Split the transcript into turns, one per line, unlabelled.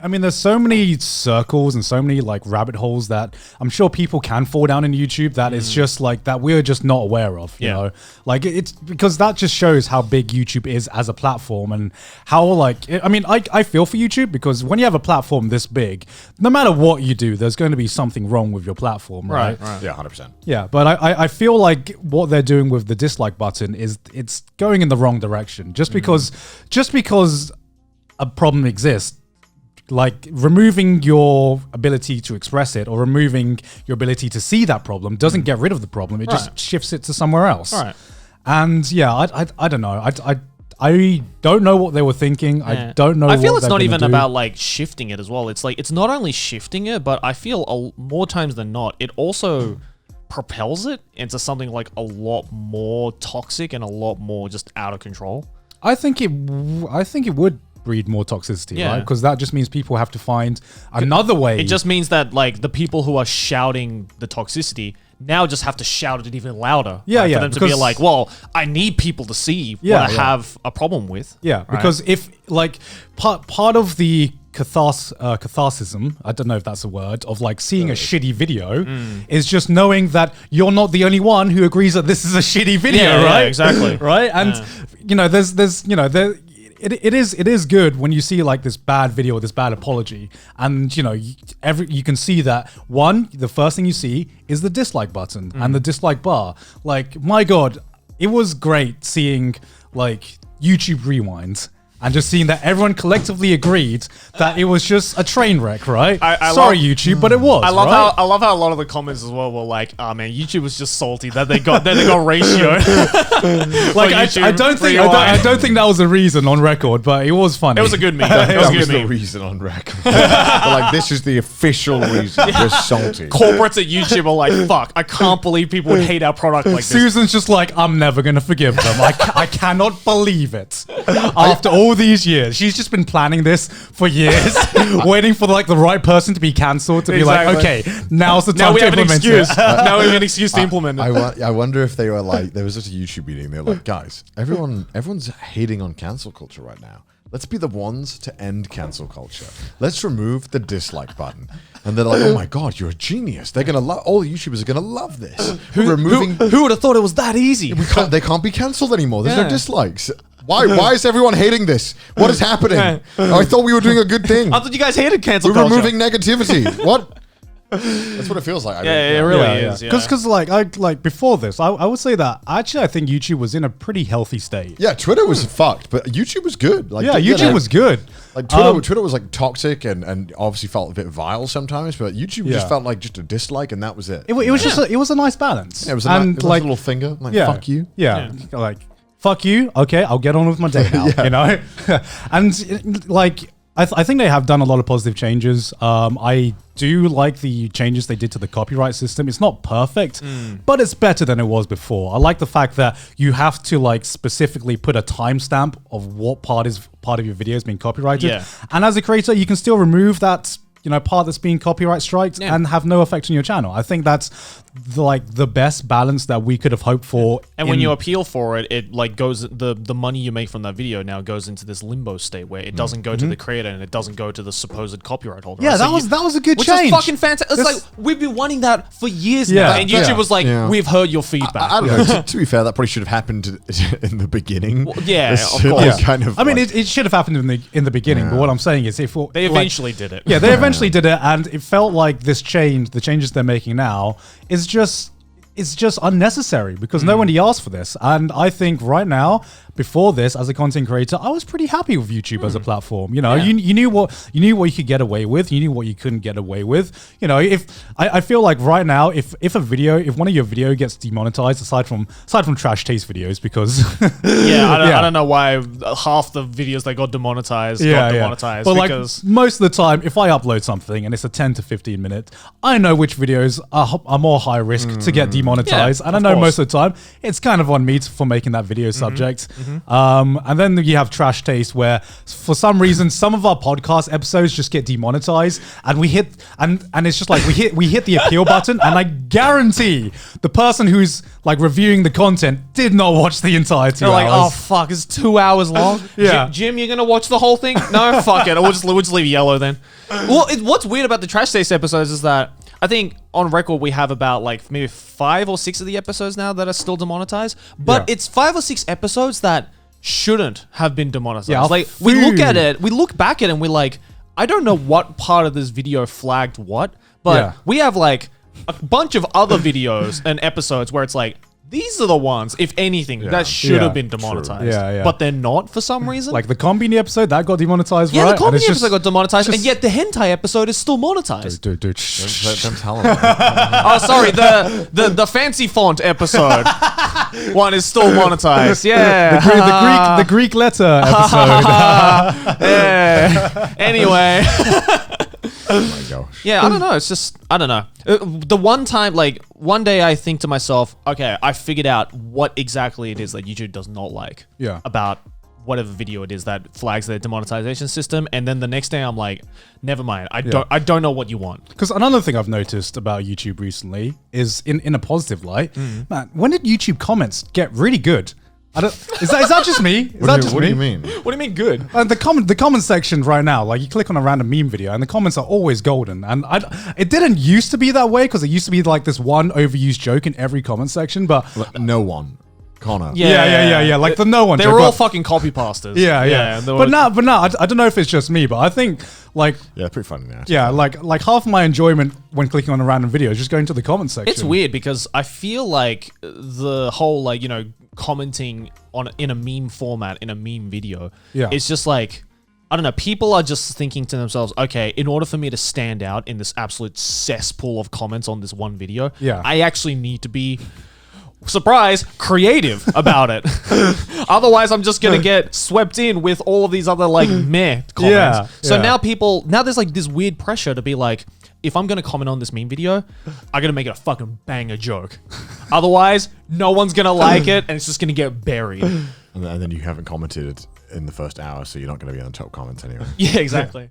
I mean, there's so many circles and so many like rabbit holes that I'm sure people can fall down in YouTube that it's just like that we're just not aware of, you know? Like it's because that just shows how big YouTube is as a platform and how like, I mean, I feel for YouTube because when you have a platform this big, no matter what you do, there's going to be something wrong with your platform, right?
Yeah, 100%.
Yeah, but I feel like what they're doing with the dislike button is it's going in the wrong direction. Just because a problem exists, like removing your ability to express it or removing your ability to see that problem doesn't get rid of the problem. It just shifts it to somewhere else.
Right.
And yeah, I don't know. I don't know what they were thinking. Yeah. I don't know.
I feel it's not even about like shifting it as well. It's like it's not only shifting it, but I feel more times than not, it also propels it into something like a lot more toxic and a lot more just out of control.
I think it would breed more toxicity, right? Because that just means people have to find another way.
It just means that like the people who are shouting the toxicity now just have to shout it even louder.
Yeah,
for them to be like, well, I need people to see what I have a problem with.
Yeah, because if like part of the catharsism, I don't know if that's a word, of like seeing a shitty video is just knowing that you're not the only one who agrees that this is a shitty video, right?
Yeah, exactly.
Right? And you know, there's you know, it is good when you see like this bad video or this bad apology, and you know you can see that the first thing you see is the dislike button and the dislike bar. Like my god, it was great seeing like YouTube rewinds and just seeing that everyone collectively agreed that it was just a train wreck, right? Sorry, YouTube, but it was.
I love how a lot of the comments as well were like, "Oh man, YouTube was just salty that they got ratio."
Like I don't think that was a reason on record, but it was funny.
It was a good meme.
That was the reason on record. Like this is the official reason. We're salty.
Corporates at YouTube are like, "Fuck, I can't believe people would hate our product like this."
Susan's just like, I'm never gonna forgive them. I cannot believe it. After all these years, she's just been planning this for years, waiting for like the right person to be cancelled to be like, okay, now's the time to implement it.
Now we have an excuse to implement it.
I wonder if they were like, there was just a YouTube meeting. They're like, guys, everyone's hating on cancel culture right now. Let's be the ones to end cancel culture. Let's remove the dislike button. And they're like, oh my God, you're a genius. They're going to all the YouTubers are going to love this.
Who would have thought it was that easy?
They can't be cancelled anymore. There's no dislikes. Why is everyone hating this? What is happening? I thought we were doing a good thing.
I thought you guys hated cancel culture.
We're removing negativity. What? That's what it feels like.
It really is.
Because like before this, I would say that actually I think YouTube was in a pretty healthy state.
Yeah, Twitter was fucked, but YouTube was good. Like,
YouTube was good.
Like Twitter was like toxic and obviously felt a bit vile sometimes, but YouTube just felt like just a dislike and that was it.
It was just it was a nice balance.
Yeah, it was a nice little finger, like fuck you.
Yeah, like fuck you. Okay, I'll get on with my day now. You know, and like. I think they have done a lot of positive changes. I do like the changes they did to the copyright system. It's not perfect, but it's better than it was before. I like the fact that you have to like specifically put a timestamp of what part of your video is being copyrighted. Yeah. And as a creator, you can still remove that part that's being copyright striked and have no effect on your channel. I think that's the best balance that we could have hoped for.
And when you appeal for it, it like goes the money you make from that video now goes into this limbo state where it doesn't go to the creator and it doesn't go to the supposed copyright holder.
Yeah, that was a good change.
Which is fucking fantastic. It's like we've been wanting that for years now, and YouTube was like, "We've heard your feedback."
I don't know. To be fair, that probably should have happened in the beginning.
Well, of course.
Kind of.
I mean, it should have happened in the beginning. But what I'm saying is, if
they eventually did it,
they eventually did it, and it felt like the changes they're making now is just unnecessary because nobody asked for this. And I think right now, before this, as a content creator, I was pretty happy with YouTube as a platform. You know, you knew what you could get away with, you knew what you couldn't get away with. You know, if I feel like right now, if one of your video gets demonetized, aside from trash taste videos, because
I don't know why half the videos that got demonetized got demonetized.
But
because
like most of the time, if I upload something and it's a 10 to 15 minute, I know which videos are more high risk to get demonetized, and I know most of the time it's kind of on me for making that video subject. And then you have Trash Taste, where for some reason some of our podcast episodes just get demonetized, and we hit and it's just like we hit the appeal button, and I guarantee the person who's like reviewing the content did not watch the entire 2
They're like, oh
hours.
fuck, it's 2 hours long.
Yeah.
Jim, you're gonna watch the whole thing? No, fuck it. We'll just leave yellow then. Well, what's weird about the Trash Taste episodes is that I think on record we have about like maybe 5 or 6 of the episodes now that are still demonetized, but
Yeah.
it's 5 or 6 episodes that shouldn't have been demonetized.
Yeah,
like we look at it, we look back at it, and we're like, I don't know what part of this video flagged what, but
Yeah.
we have like a bunch of other videos and episodes where it's like, these are the ones, if anything, that should
Yeah.
have been demonetized.
Yeah, yeah.
But they're not for some reason.
Like the Combini episode that got demonetized,
yeah,
right?
the
And
comedy
it's just-
episode got demonetized, and
just-
yet the hentai episode is still monetized.
Dude.
Don't tell them.
Oh, sorry, the fancy font episode one is still monetized. Yeah,
the Greek letter episode.
yeah. Anyway.
Oh my gosh.
Yeah, I don't know. It's just, I don't know. The one time, like, one day I think to myself, okay, I figured out what exactly it is that YouTube does not like about whatever video it is that flags their demonetization system. And then the next day I'm like, never mind. I don't know what you want.
Because another thing I've noticed about YouTube recently is in a positive light, man, when did YouTube comments get really good? Is that just me? Is that just
What
me?
do you mean?
What do you mean good?
And the comment section right now, like you click on a random meme video and the comments are always golden. And it didn't used to be that way because it used to be like this one overused joke in every comment section, but
No one. Connor.
yeah. Like the no one
They
joke.
were all
but-
fucking copy pastors.
Yeah.
there
But
was-
now, I don't know if it's just me, but I think like
Yeah, pretty funny now.
yeah, like half my enjoyment when clicking on a random video is just going to the comment section.
It's weird because I feel like the whole, like, you know, commenting in a meme format in a meme video, it's just like, I don't know, people are just thinking to themselves, okay, in order for me to stand out in this absolute cesspool of comments on this one video, I actually need to be, surprise, creative about it. Otherwise, I'm just gonna get swept in with all of these other like meh comments. So now there's like this weird pressure to be like, if I'm gonna comment on this meme video, I gotta make it a fucking banger joke. Otherwise, no one's gonna like it, and it's just gonna get buried.
And then you haven't commented in the first hour, so you're not going to be on the top comments anyway.
Yeah, exactly.